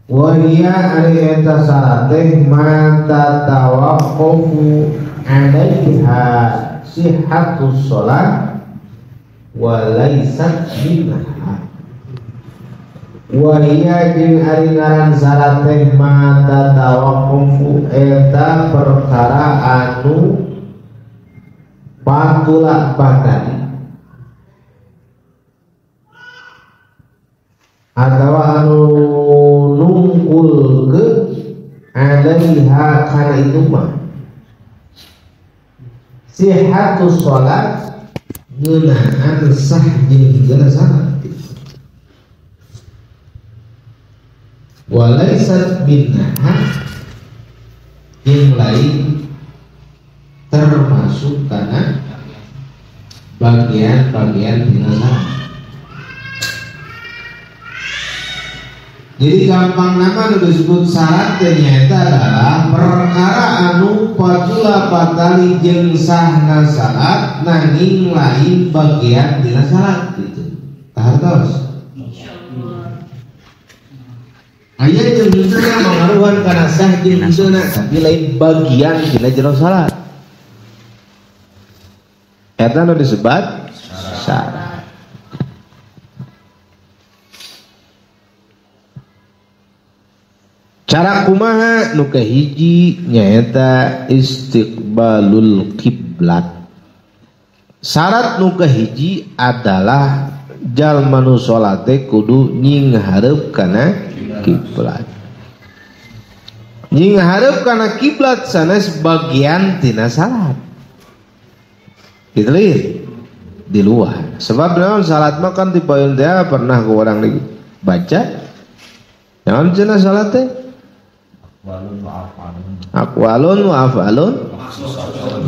Wahia ari eta syarat teh mata tawaqqafu alaiha sihhatus shalah wa laysat minha. Wahia jeung ari ngaran syarat teh mata tawaqqafu eta perkara anu patulak badani atau anu nungkul ke alaiha kana itu mah sihatus sholat ngeunaan sah jeung higana salat walaisat minha yang lain termasuk karena bagian-bagian dina salat. Jadi gampang nama nu disebut syarat ternyata adalah perkara anu patula patali jeung sahna salat nanging lain bagian dina salat gitu. Tahartos. Aya jeung henteu mangaruhan kana sah jeung henteu tapi lain bagian dina jero salat. Eta nu disebut syarat. Cara kumaha nu kahiji nyaeta istiqbalul kiblat. Syarat nu kahiji adalah jalma nu salat teh kudu nyinghareup kana kiblat. Nyinghareup kana kiblat sanes bagian tina salat. Gitu di luar. Sebab naon salat mah kan dipaeun teh pernah ku urang dibaca. Naon cenah salat teh? Aqwalun wa af'alun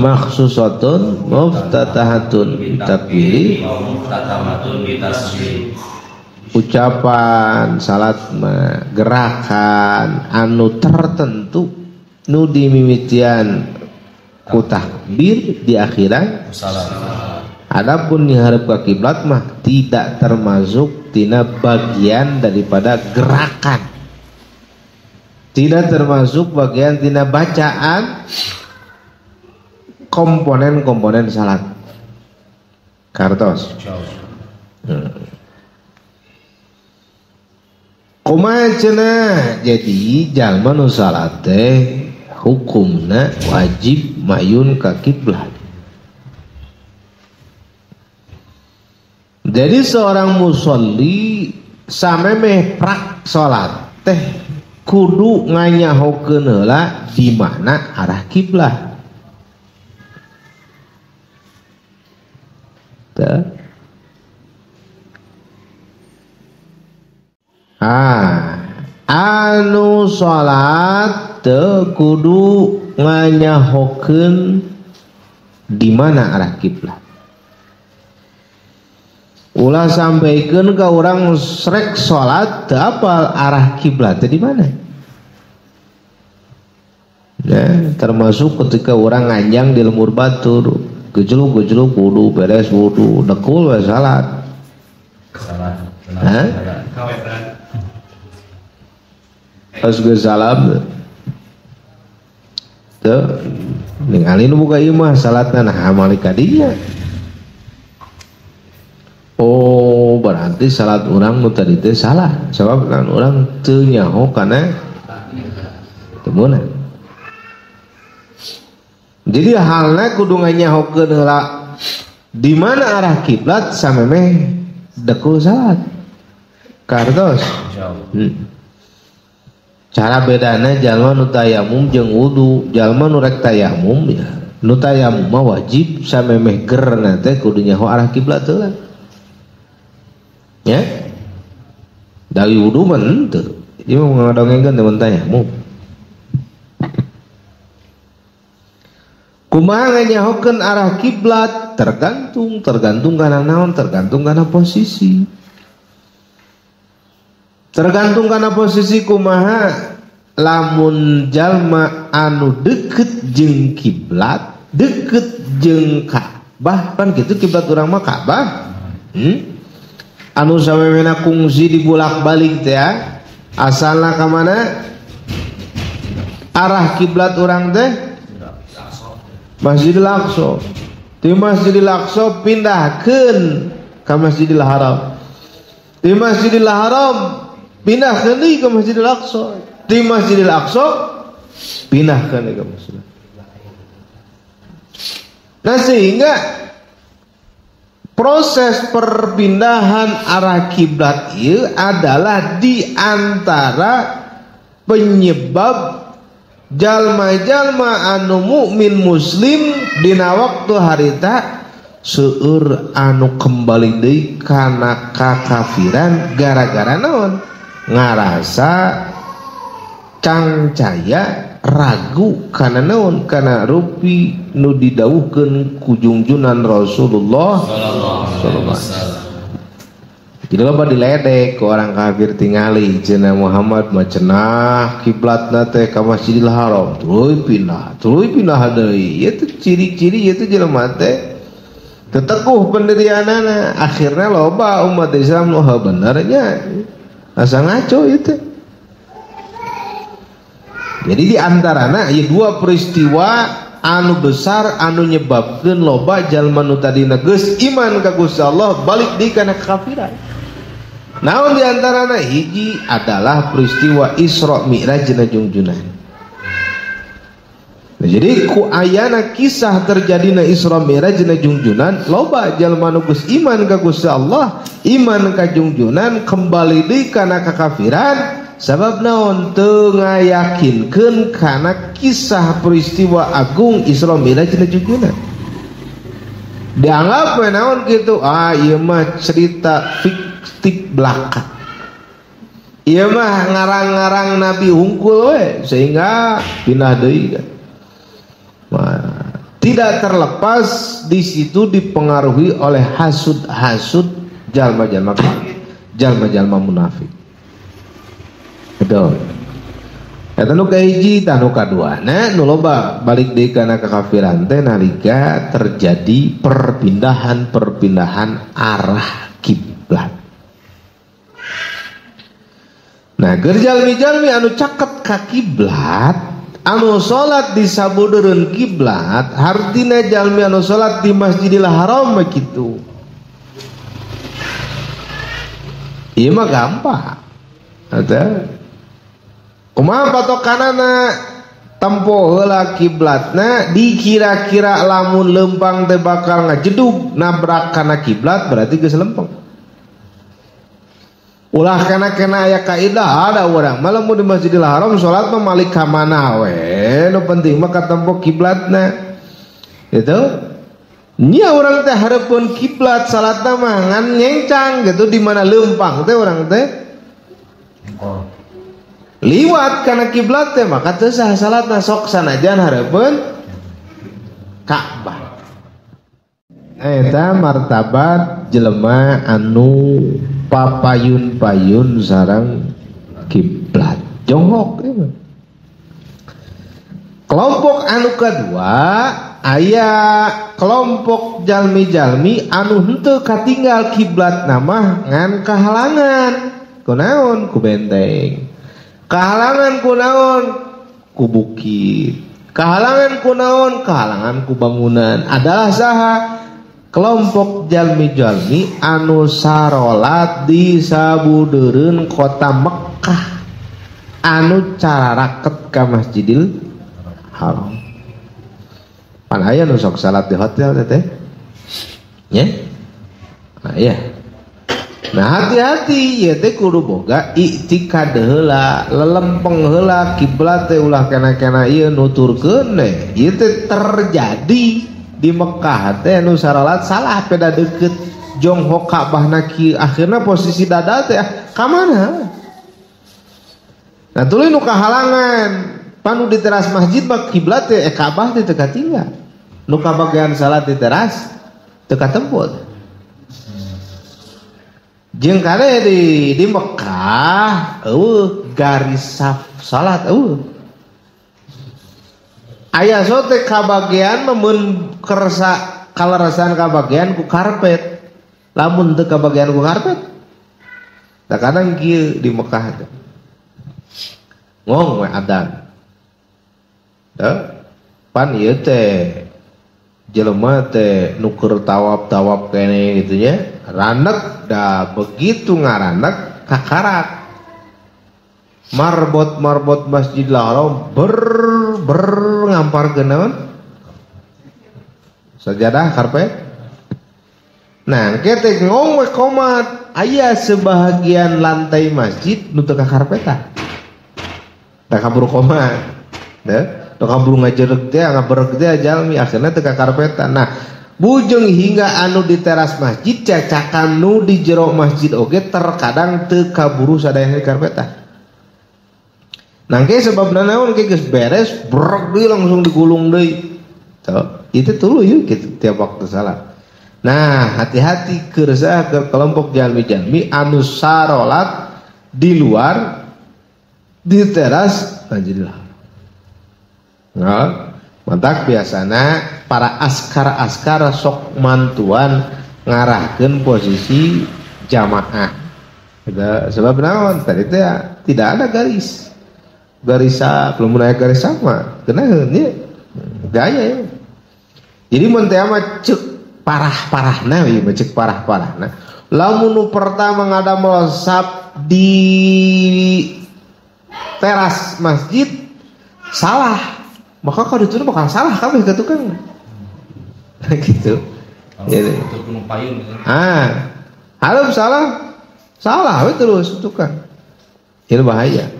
makhsusatun muftatahatun bitakbiri ucapan salat gerakan anu tertentu nu dimimitian ku takbir di akhiran adapun diharap ke kiblat mah tidak termasuk tina bagian daripada gerakan, tidak termasuk bagian tina bacaan komponen-komponen salat. Kartos. Kumaha cenah jadi jalma nu salat teh hukumna wajib mayun ka kiblat. Jadi seorang musolli samemeh prak salat teh kudu nganyahokeun heula di mana arah kiblat. Teu. Anu salat teu kudu nganyahokeun di mana arah kiblat. Ulah sampaikeun ka urang srek salat teu apal arah kiblat di mana. Nah, termasuk ketika orang nganjang di lemur batur, gejluk-gejluk wudu, beres wudu, dekul we salat. Hah? Pas geus salam teu ningali nu buka ieu mah salatna nah amali ka dinya. Oh, berarti salat urang nu tadi teh salah. Sabab kan urang teu nyaho kana temunan. Jadi halna kudu nganyahokeun heula di mana arah kiblat samemeh dekul salat. Kartos. Cara bedana jalma nu tayamum jeung wudu. Jalma nu rek tayamum ya, nu tayamum mah wajib samemeh gerna teh kudu nyaho arah kiblat heula. Ya, dari wudu mah henteu. Ieu mah ngadongengkeun teman tayamum. Kumaha nganyahokeun arah kiblat tergantung kana naon, tergantung kana posisi. Tergantung kana posisi kumaha lamun jalma anu deket jeung kiblat, deket jeung Ka'bah pan kitu kiblat urang mah Ka'bah. Anu samemehna kungsi dibulak-balik teh ya. Asalna ka mana? Arah kiblat orang teh Masjidil Aqsa. Di Masjidil Aqsa pindahkeun ka Masjidil Haram. Di Masjidil Haram pindahkeun deui ka Masjidil Aqsa. Di Masjidil Aqsa pindahkeun deui ka Masjidil. Nah sehingga proses perpindahan arah kiblat ieu adalah di antara penyebab jalma-jalma anu mukmin muslim dina waktu harita seueur anu kembali deui kana kakafiran gara-gara naon? Ngarasa cangcaya ragu kana naon? Kana rupi nu didawuhkeun ku junjunan Rasulullah sallallahu alaihi wasallam. Jadi loba diledek ke orang kafir tingali cenah Muhammad mah cenah kiblatna teh ka Masjidil Haram tuluy pindah deui. Ieu teh ciri-ciri ieu teh jelema teh teteguh pendirianana. Akhirna loba umat Islam nu bener nya asa ngaco ieu teh. Jadi di antarana ieu dua peristiwa anu besar anu nyebabkeun loba jalma nu tadina geus iman ka Gusti Allah balik deui kana kekafiran. Naon diantarana hiji adalah peristiwa Isra Mi'raj na junjunan. Nah, jadi ku ayana kisah terjadina Isra Mi'raj na junjunan loba jalma nu geus iman ka Gusti Allah, iman ka junjunan kembali deui kana kakafiran sabab naon teu ngayakinkeun kana kisah peristiwa agung Isra Mi'raj na junjunan. Dianggap naon kitu ieu mah cerita fiktif belaka. Ieu mah ngarang-ngarang nabi hungkul we sehingga pindah deui kan. Tidak terlepas di situ dipengaruhi oleh hasud-hasud jalma-jalma kafir, jalma-jalma munafik. Betul. Eta nu kahiji tanu kaduana nu loba balik deui kana kekafiran teh nalika terjadi perpindahan arah kiblat. Nah, keur jalmi-jalmi anu caket ka kiblat, anu salat di sabeudeureun kiblat, hartina jalmi anu salat di Masjidil Haram begitu. Ieu mah gampang. Ada kumaha patokanana tempo heula kiblatna dikira-kira lamun lempang teh bakal ngajedug nabrak kana kiblat berarti geus lempeng. Ulah kana aya kaidah ada urang malam di Masjidil Haram salat mah malik ka mana we nu penting mah ka tempo kiblatna. Gitu. Nya urang teh hareupeun kiblat salatna mah ngan nyencang gitu di mana lempang teh urang teh liwat kana kiblat teh maka teu sah salatna sok sanajan hareupeun Ka'bah. Eta martabat jelema anu papayun-payun sareng kiblat jongkok. Kelompok anu kedua aya kelompok jalmi-jalmi anu henteu katinggal kiblat nama ngan kahalangan kunaon ku benteng, kahalangan kunaon ku bukit, kahalangan kunaon kahalangan ku bangunan. Adalah saha kelompok jalmi-jalmi anu sarolat di sabudeureun kota Mekkah anu cararaket ka Masjidil Haram. Pan aya nu sok salat di hotel teh nya. Nah iya. Nah hati-hati ieu teh kudu boga iktikad heula, lelempeng heula kiblat teh ulah kana-kana ieu nuturkeun teh. Ieu teh terjadi di Mekah teh nu sarolat salah peda deukeut jonghok Ka'bahna kieu akhirna posisi dada teh ka mana? Nah tuluy nu kahalangan panu di teras masjid bak kiblat teh Ka'bah teh teu katinggal. Nu kabagean salat di teras teu katemput. Jeung kade di Mekah garis saf salat aya sote kabagean mun kersa kalarasan kabagean ku karpet, lamun teu kabagean ku karpet. Da kadang kieu di Mekah teh. ngong we adan. Pan ieu teh jelema teh nu keur tawaf-tawaf kene gitu nya, ranek da begitu ngaranek kakarak. Marbot Masjidil Haram ber ngamparkeun naon? Sajadah karpet. Nah, kete ngong we komat aya sebahagian lantai masjid nu teu kakarpetan. Da kabur komat. Da kabur ngajereg teh ngabereg teh jalmi akhirna teu kakarpetan. Nah, bujeng hingga anu di teras masjid cacakan nu di jero masjid oge terkadang teu kaburu sadaya di karpetan. Nangke sebabna naon ge geus beres brek deui langsung digulung deui. Tuh, itu tuluy gitu tiap waktu salat. Nah, hati-hati keur saha ke kelompok jalmi-jalmi anu sarolat di luar di teras Masjidil Haram. Nah, mantak biasana para askar sok mantuan ngarahkeun posisi jamaah. Sebab naon? Tadi teh tidak ada garis belum naik garis sama kena ini gaya ya. Jadi mun teh mah cek parah-parahna ieu mah cek parah-parahna. Lamun nu pertama ngadamel sap di teras masjid salah, maka kalau ditu bakal salah kabeh ka tukang. Gitu. Jadi halem salah we terus tukang. Ini bahaya.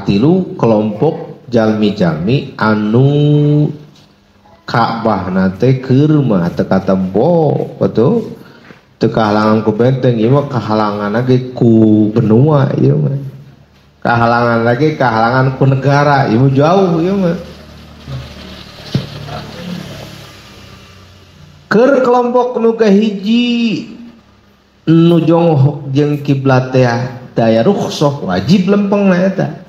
Tilu kelompok jalmi-jalmi anu Ka'bah teh keur mah teu katempo betul teu kahalangan ku benteng ieu mah kahalangan lagi ku benua ieu mah kahalangan ku negara ieu jauh ieu mah keur kelompok nu kahiji nu jongoh jeung kiblat teh daya rukhsah wajib lempeng na eta.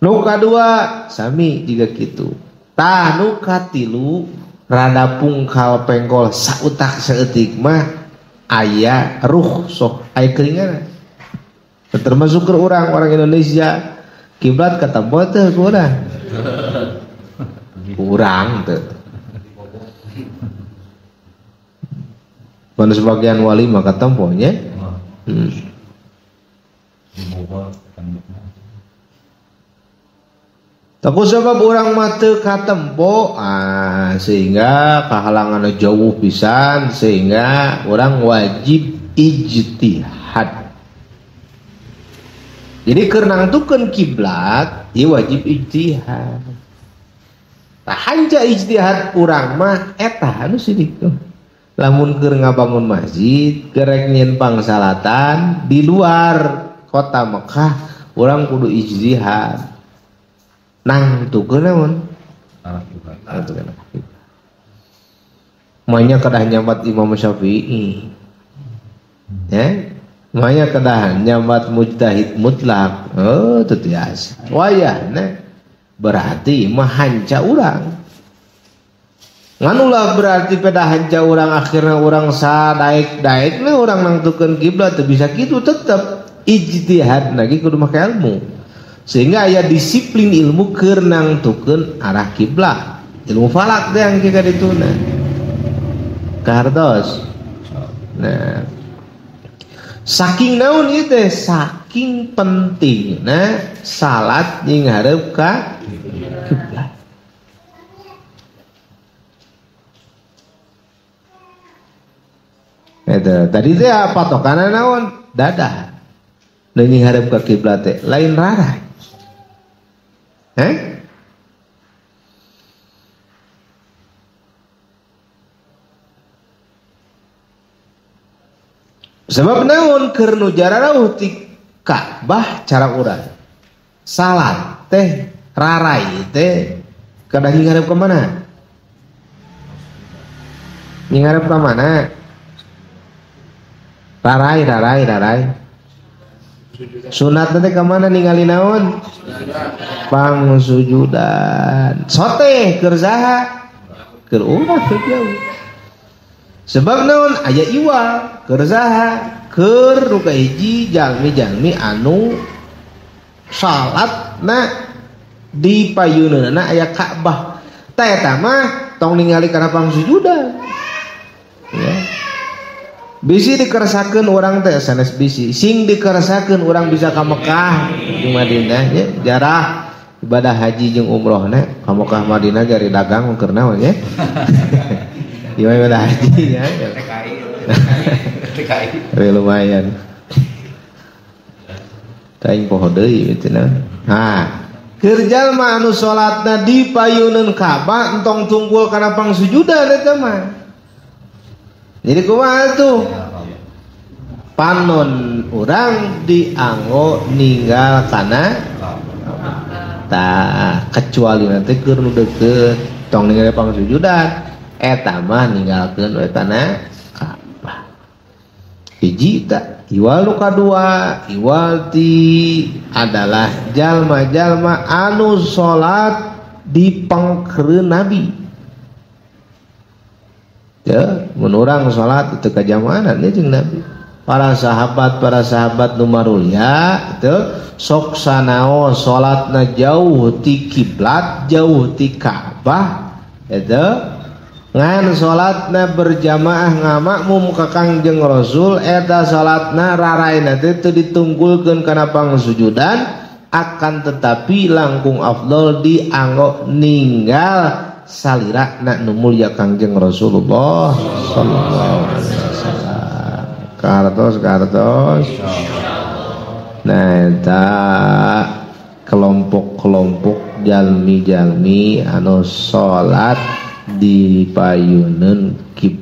Nu kadua sami juga kitu. Tah nu katilu rada pungkal pengkol sautak saeutik mah aya rukhsah aya keringanan. Termasuk ke orang Indonesia kiblat katempo teh ku urang. Urang teh. Mun sebagian wali mah katempo nya. Tapi sebab orang mata katempo sehingga kehalangan jauh pisan sehingga orang wajib ijtihad. Jadi keur nangtukeun kiblat ieu wajib ijtihad. Tah hanja ijtihad urang mah eta anu sidik tuh. Lamun keur ngabangun masjid kerek nyimpang salatan di luar kota Mekah orang kudu ijtihad nang tukeun naon manya kedah nyambat Imam Syafi'i ya manya kedah nyambat mujtahid mutlak teu tiasa wayahna berarti mah hanca urang nganulah berarti pada hanca urang akhirnya urang sadaek-daekna urang nangtukeun kiblat teu bisa kitu tetep ijtihad lagi kudu make ilmu sehingga aya disiplin ilmu keur nangtukeun arah kiblat ilmu falak teh yang kita dituna kartos. Nah saking naon ieu teh saking pentingna salat jeung hareup ka kiblat. Eta tadi teh patokanna naon dadah neuing hareup ka kiblat teh lain rarai. Sebab naon keur nu jararauh ti Ka'bah cara urang. Salat teh rarai teh kada ngarep ka mana? Ngarep ka mana? Rarai. Sunat nanti kemana ningali naon? Pangsujudan. Soteh keur saha? Keur urang jauh. Sebab naon aya iwal keur saha keur nu kahiji jalmi-jalmi anu salatna di payuneunna aya Ka'bah tah eta mah tong ningali kana pangsujudan ya. Bisi dikeresakeun urang teh sanes bisi sing dikeresakeun urang bisa ka Mekah jeung Madinah nya jarah ibadah haji jeung umrohna ka Mekah Madinah jari dagang keur naon nya ieu ibadah haji ya TKI lumayan kain poho deui cenah keur jalma anu salatna di payuneun Ka'bah entong tunggul kana pangsujudan eta mah. Jadi kumaha tuh? Panon urang dianggo ninggal kana tah kecuali nanti keur nu deukeut tong ninggal pangsujudan eta mah ninggalkeun we kana Ka'bah. Hiji ta iwal nu kadua iwal ti adalah jalma-jalma anu salat di pangkeureun Nabi. Ya, menurang salat itu kajamanan ya jeung Nabi. Para sahabat nu marulia itu sok sanaos salatna jauh ti kiblat, jauh ti Ka'bah itu ngan salatna berjamaah ngamakmum ka Kangjeng Rasul eta salatna raraina teh ditunggulkeun kana pangsujudan akan tetapi langkung afdol dianggo ninggal salirana nu mulia Kangjeng Rasulullah sallallahu alaihi wasallam. Kartos nah eta kelompok-kelompok jalmi-jalmi anu salat di payuneun kiblat